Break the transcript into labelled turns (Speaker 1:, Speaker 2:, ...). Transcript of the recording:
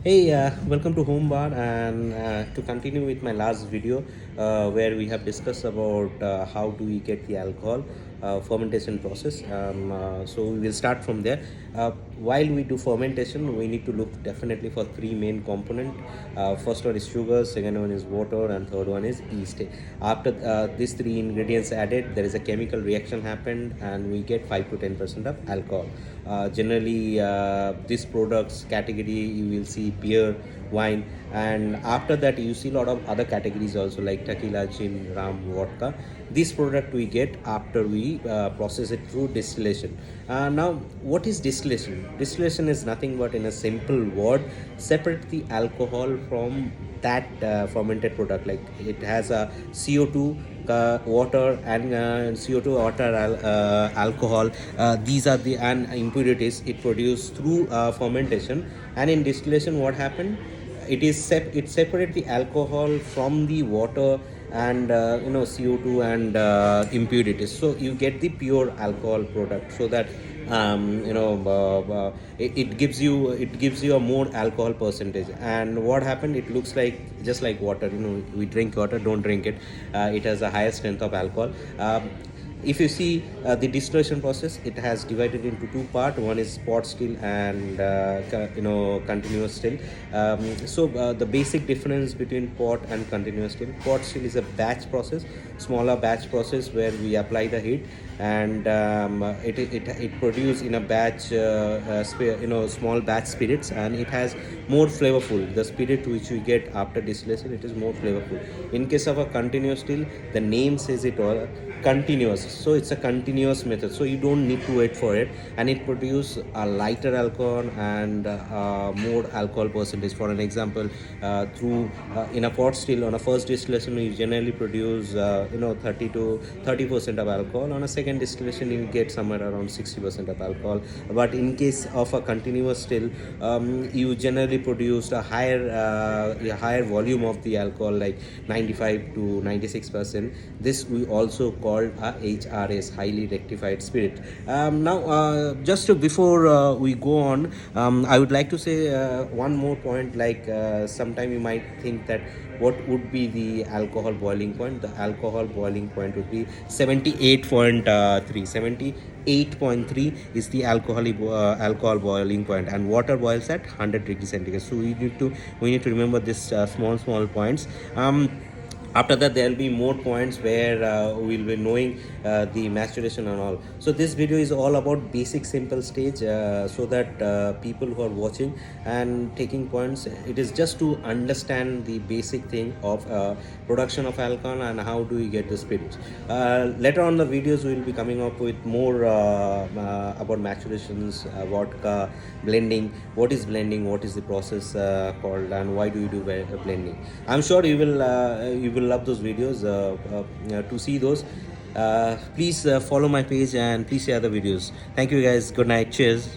Speaker 1: Hey, welcome to Home Bar, and to continue with my last video where we have discussed about how do we get the alcohol fermentation process. So we will start from there. While we do fermentation, we need to look definitely for three main components. First one is sugar, second one is water, and third one is yeast. After these three ingredients added, there is a chemical reaction happened, and we get 5 to 10% of alcohol. Generally, this products category you will see beer, wine, and after that you see a lot of other categories also like tequila, gin, rum, vodka. This product we get after we process it through distillation. Now, what is distillation? Distillation is nothing but, in a simple word, separate the alcohol from that fermented product. Like, it has a CO2, water, and CO2, water, alcohol. These are the and impurities it produced through fermentation. And in distillation, what happened? It separate the alcohol from the water and CO2 and impurities. So you get the pure alcohol product. So that it gives you a more alcohol percentage. And what happened, it looks like just like water. We drink water, don't drink it. It has a higher strength of alcohol. If you see the distillation process, it has divided into two parts. One is pot still and continuous still. So the basic difference between pot and continuous still: pot still is a batch process, smaller batch process, where we apply the heat, and it produces in a batch, small batch spirits, and it has more flavorful. The spirit which we get after distillation, it is more flavorful. In case of a continuous still, the name says it all, continuous. So it's a continuous method, so you don't need to wait for it, and it produces a lighter alcohol and more alcohol percentage. For an example, through in a pot still, on a first distillation you generally produce 30% of alcohol. On a second distillation you get somewhere around 60% of alcohol. But in case of a continuous still, you generally produce a higher volume of the alcohol, like 95 to 96%. This we also called a HRS, highly rectified spirit. Now, before we go on, I would like to say one more point. Like, sometime you might think that what would be the alcohol boiling point. The alcohol boiling point would be 78.3. 78.3 is the alcohol boiling point, and water boils at 100 degrees centigrade. So we need to remember this small points. After that, there will be more points where we'll be knowing the maturation and all. So this video is all about basic simple stage, so that people who are watching and taking points, it is just to understand the basic thing of production of alcohol and how do we get the spirits. Later on the videos, we will be coming up with more about maturations, vodka, blending. What is blending? What is the process called, and why do you do blending? I'm sure you will love those videos. To see those, please follow my page, and please share the videos. Thank you guys. Good night. Cheers.